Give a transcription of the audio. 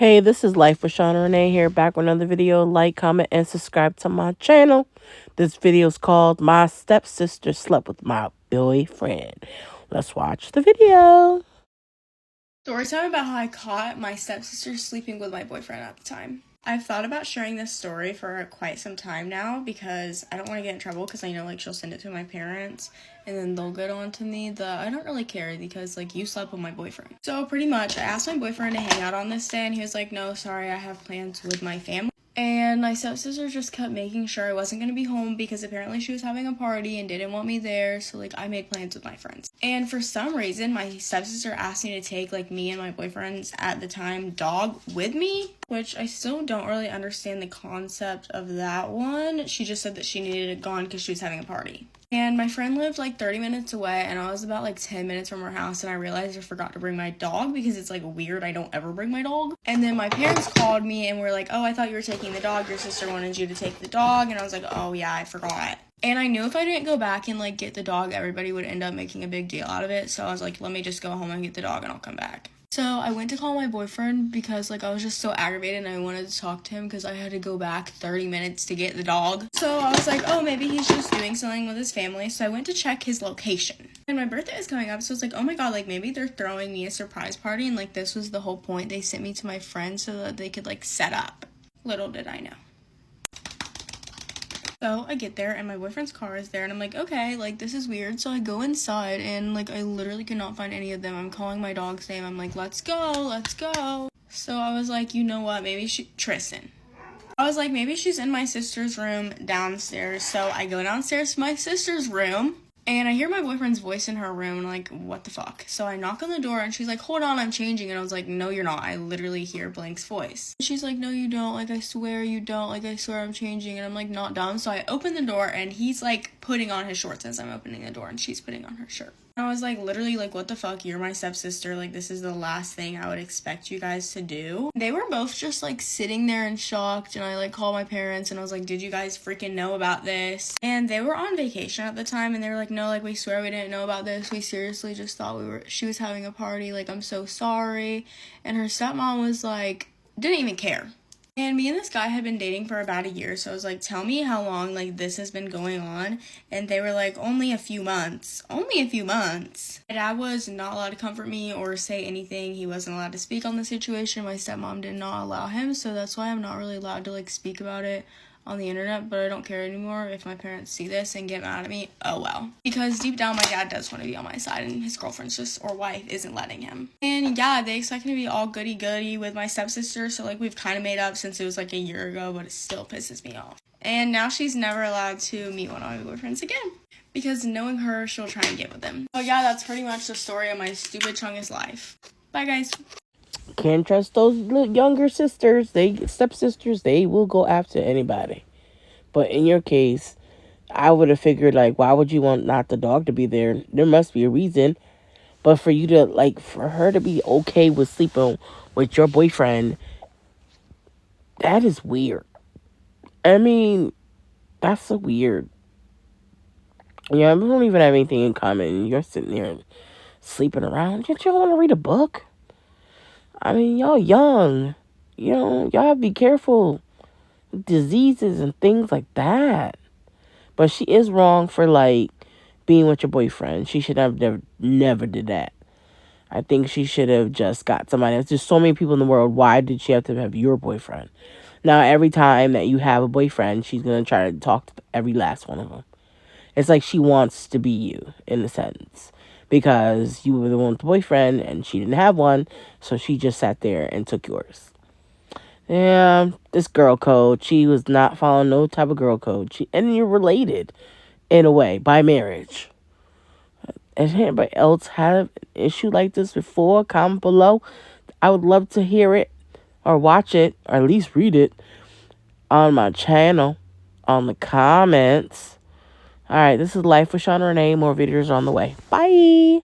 Hey, this is Life with Shauna Renee here, back with another video. Like, comment, and subscribe to my channel. This video is called My Stepsister Slept with My Boyfriend. Let's watch the video. Story time about how I caught my stepsister sleeping with my boyfriend at the time. I've thought about sharing this story for quite some time now because I don't want to get in trouble because I know she'll send it to my parents and then they'll get on to me. I don't really care because you slept with my boyfriend. So pretty much I asked my boyfriend to hang out on this day and he was like, no, sorry, I have plans with my family. And my stepsister just kept making sure I wasn't going to be home because apparently she was having a party and didn't want me there. So, I made plans with my friends. And for some reason, my stepsister asked me to take, me and my boyfriend's, at the time, dog with me. Which I still don't really understand the concept of that one. She just said that she needed it gone because she was having a party. And my friend lived 30 minutes away and I was about 10 minutes from her house and I realized I forgot to bring my dog because it's weird, I don't ever bring my dog. And then my parents called me and were like, oh, I thought you were taking the dog, your sister wanted you to take the dog. And I was like, oh yeah, I forgot. And I knew if I didn't go back and get the dog, everybody would end up making a big deal out of it. So I was like, let me just go home and get the dog and I'll come back. So I went to call my boyfriend because I was just so aggravated and I wanted to talk to him because I had to go back 30 minutes to get the dog. So I was like, oh, maybe he's just doing something with his family. So I went to check his location. And my birthday is coming up, so it's oh my god, maybe they're throwing me a surprise party and this was the whole point. They sent me to my friends so that they could set up. Little did I know. So I get there and my boyfriend's car is there and I'm like, okay, this is weird. So I go inside and I literally could not find any of them. I'm calling my dog's name. I'm like, let's go, let's go. So I was like, you know what, maybe Tristan. I was like, maybe she's in my sister's room downstairs. So I go downstairs to my sister's room and I hear my boyfriend's voice in her room and what the fuck? So I knock on the door and she's like, hold on, I'm changing. And I was like, no, you're not. I literally hear Blank's voice. She's like, no, you don't. I swear you don't. I swear I'm changing. And I'm not dumb. So I open the door and he's putting on his shorts as I'm opening the door and she's putting on her shirt. I was literally what the fuck? You're my stepsister. This is the last thing I would expect you guys to do. They were both just sitting there in shocked and I called my parents and I was like, did you guys freaking know about this? And they were on vacation at the time and they were like, no, we swear we didn't know about this. We seriously just thought she was having a party. I'm so sorry. And her stepmom was didn't even care. And me and this guy had been dating for about a year, so I was like, tell me how long, this has been going on. And they were like, only a few months. Only a few months. My dad was not allowed to comfort me or say anything. He wasn't allowed to speak on the situation. My stepmom did not allow him, so that's why I'm not really allowed to, speak about it on the internet, but I don't care anymore. If my parents see this and get mad at me, oh well. Because deep down, my dad does want to be on my side, and his girlfriend's or wife isn't letting him. And yeah, they expect me to be all goody-goody with my stepsister, so we've kind of made up since it was a year ago, but it still pisses me off. And now she's never allowed to meet one of my boyfriends again. Because knowing her, she'll try and get with him. So yeah, that's pretty much the story of my stupid chungus life. Bye guys. Can't trust those younger sisters. Stepsisters, they will go after anybody. But in your case, I would have figured, why would you want not the dog to be there? There must be a reason. But for you to, for her to be okay with sleeping with your boyfriend, that is weird. I mean, that's so weird. Yeah, we don't even have anything in common. You're sitting there sleeping around. Don't y'all want to read a book? I mean, y'all young. Y'all have to be careful with diseases and things like that. But she is wrong for, being with your boyfriend. She should have never did that. I think she should have just got somebody else. There's so many people in the world. Why did she have to have your boyfriend? Now, every time that you have a boyfriend, she's going to try to talk to every last one of them. It's she wants to be you, in a sense. Because you were the one with the boyfriend, and she didn't have one, so she just sat there and took yours. Yeah, this girl code, she was not following no type of girl code. And you're related, in a way, by marriage. Has anybody else had an issue like this before? Comment below. I would love to hear it, or watch it, or at least read it on my channel, on the comments. Alright, this is Life with Shauna Renee. More videos on the way. Bye!